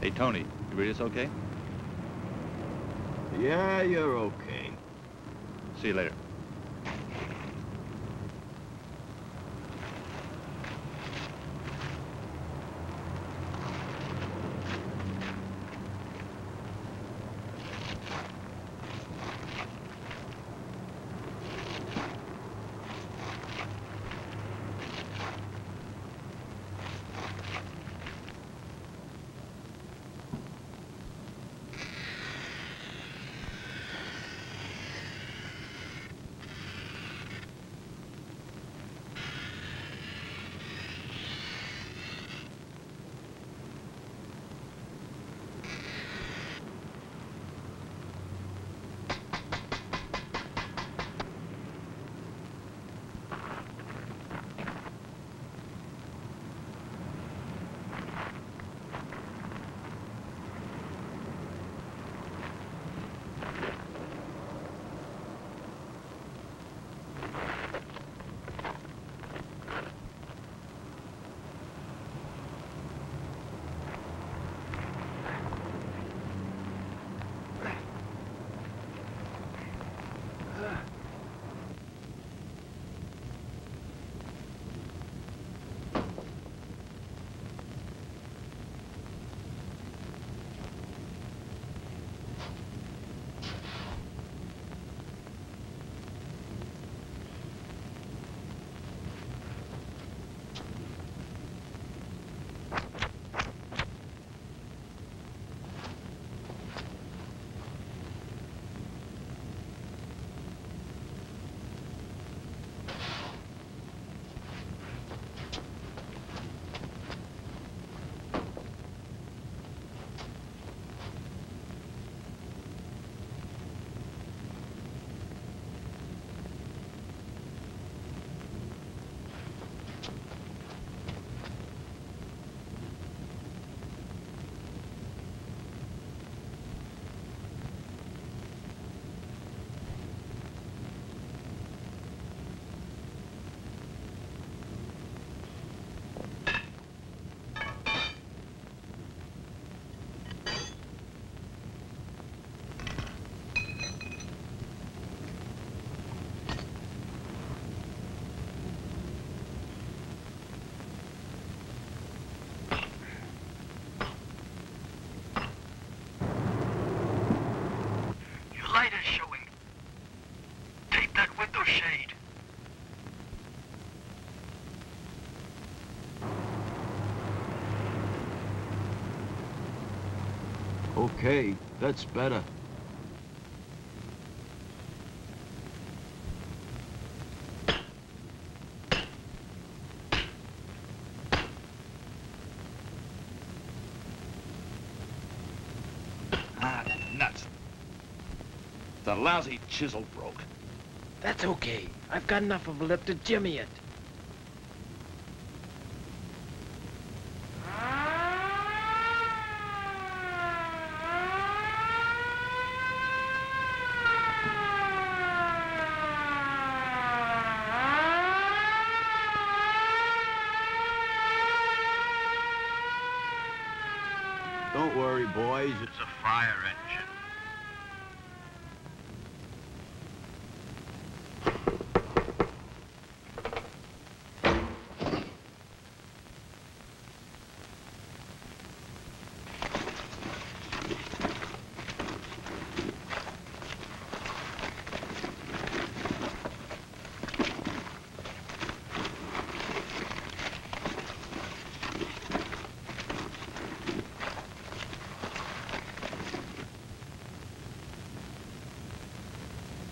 Hey, Tony, you read us okay? Yeah, you're okay. See you later. Okay, that's better. Ah, nuts. The lousy chisel broke. That's okay. I've got enough of a lip to jimmy it. worry, boys. It's a fire engine.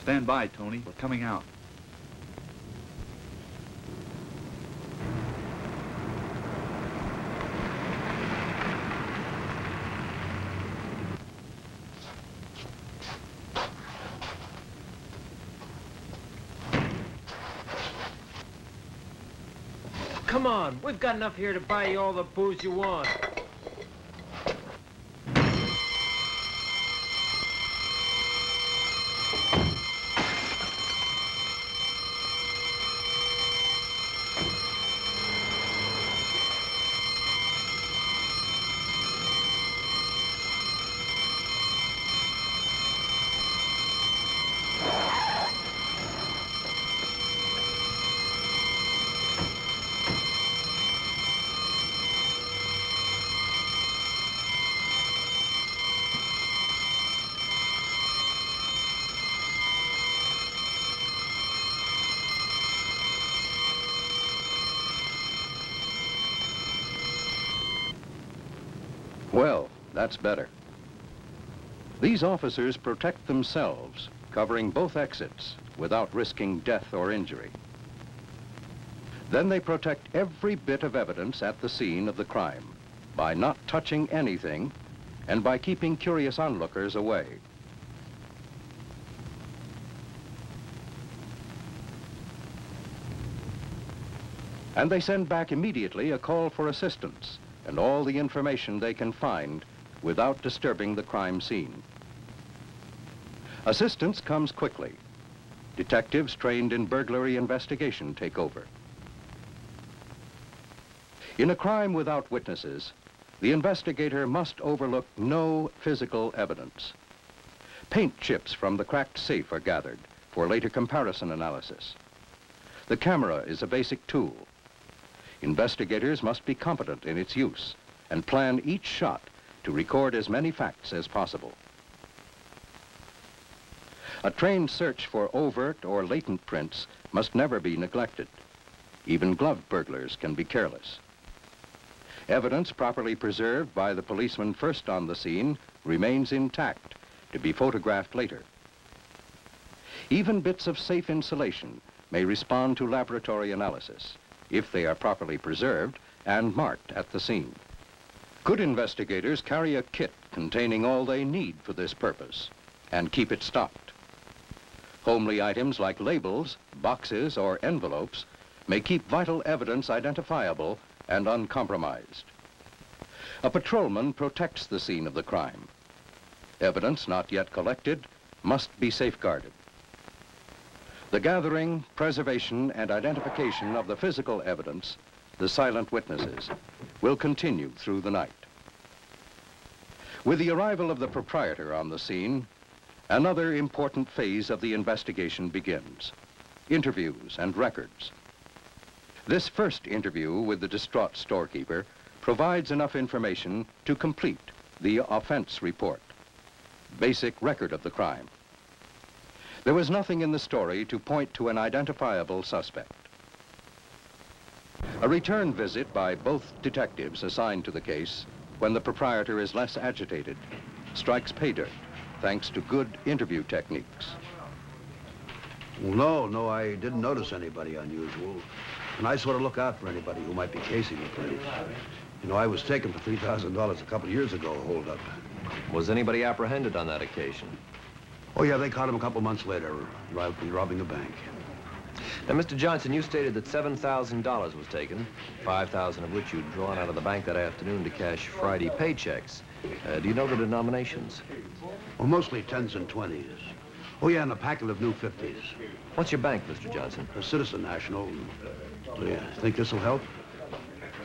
Stand by, Tony. We're coming out. Come on, we've got enough here to buy you all the booze you want. Well, that's better. These officers protect themselves, covering both exits without risking death or injury. Then they protect every bit of evidence at the scene of the crime by not touching anything and by keeping curious onlookers away. And they send back immediately a call for assistance and all the information they can find without disturbing the crime scene. Assistance comes quickly. Detectives trained in burglary investigation take over. In a crime without witnesses, the investigator must overlook no physical evidence. Paint chips from the cracked safe are gathered for later comparison analysis. The camera is a basic tool. Investigators must be competent in its use and plan each shot to record as many facts as possible. A trained search for overt or latent prints must never be neglected. Even gloved burglars can be careless. Evidence properly preserved by the policeman first on the scene remains intact to be photographed later. Even bits of safe insulation may respond to laboratory analysis if they are properly preserved and marked at the scene. Good investigators carry a kit containing all they need for this purpose and keep it stocked. Homely items like labels, boxes, or envelopes may keep vital evidence identifiable and uncompromised. A patrolman protects the scene of the crime. Evidence not yet collected must be safeguarded. The gathering, preservation, and identification of the physical evidence, the silent witnesses, will continue through the night. With the arrival of the proprietor on the scene, another important phase of the investigation begins: interviews and records. This first interview with the distraught storekeeper provides enough information to complete the offense report, basic record of the crime. There was nothing in the story to point to an identifiable suspect. A return visit by both detectives assigned to the case, when the proprietor is less agitated, strikes pay dirt, thanks to good interview techniques. Well, no, I didn't notice anybody unusual. And I sort of look out for anybody who might be casing the place. You know, I was taken for $3,000 a couple of years ago, hold up. Was anybody apprehended on that occasion? Oh, yeah, they caught him a couple months later, robbing a bank. Now, Mr. Johnson, you stated that $7,000 was taken, $5,000 of which you'd drawn out of the bank that afternoon to cash Friday paychecks. Do you know the denominations? Well, mostly 10s and 20s. Oh, yeah, and a packet of new 50s. What's your bank, Mr. Johnson? A Citizen National. So, yeah, think this'll help?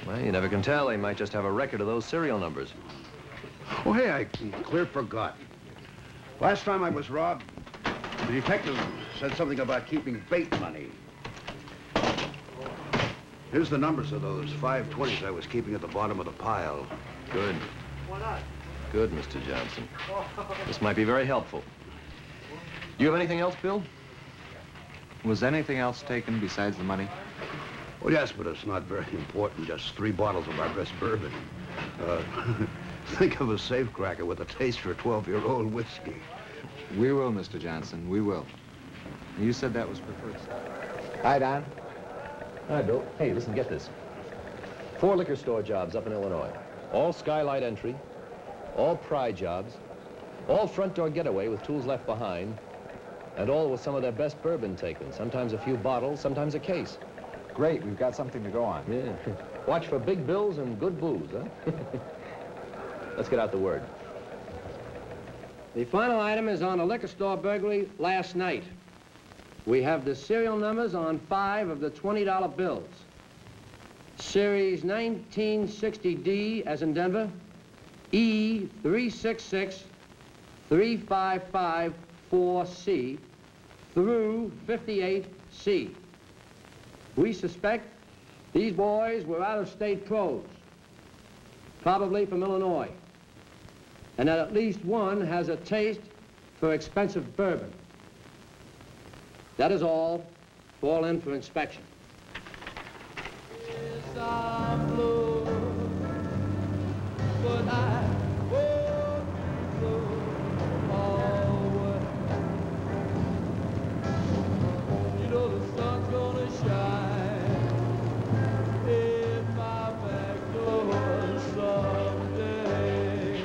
Well, you never can tell. They might just have a record of those serial numbers. Oh, hey, I clear forgot. Last time I was robbed, the detective said something about keeping bait money. Here's the numbers of those 520s I was keeping at the bottom of the pile. Good. Good, Mr. Johnson. This might be very helpful. Do you have anything else, Bill? Was anything else taken besides the money? Well, yes, but it's not very important. Just 3 bottles of our best bourbon. Think of a safecracker with a taste for 12-year-old whiskey. We will, Mr. Johnson, we will. You said that was preferred. Hi, Don. Hi, Bill. Hey, listen, get this. 4 liquor store jobs up in Illinois. All skylight entry, all pry jobs, all front door getaway with tools left behind, and all with some of their best bourbon taken. Sometimes a few bottles, sometimes a case. Great, we've got something to go on. Yeah. Watch for big bills and good booze, huh? Let's get out the word. The final item is on a liquor store burglary last night. We have the serial numbers on 5 of the $20 bills. Series 1960D, as in Denver, E36635554C through 58C. We suspect these boys were out-of-state pros, probably from Illinois, and that at least one has a taste for expensive bourbon. That is all. Fall in for inspection. Yes, I'm blue, but I won't be blue always. You know the sun's gonna shine in my back door someday.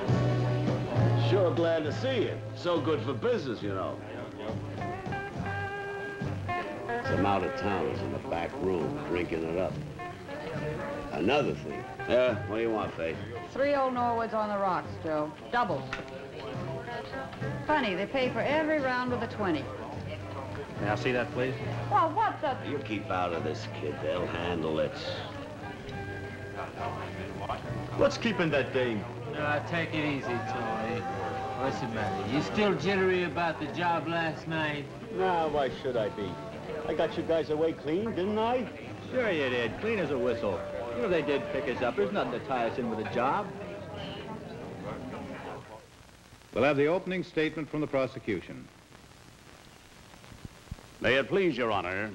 Sure glad to see you. So good for business, you know. Some out-of-towners in the back room drinking it up. Another thing. What do you want, Faith? 3 old Norwoods on the rocks, Joe. Doubles. Funny, they pay for every round with a 20. May I see that, please? Well, what the... You keep out of this, kid. They'll handle it. What's keeping that dame? Take it easy, Tony. What's the matter? You still jittery about the job last night? Nah, why should I be? I got you guys away clean, didn't I? Sure you did. Clean as a whistle. You know they did pick us up. There's nothing to tie us in with a job. We'll have the opening statement from the prosecution. May it please your honor,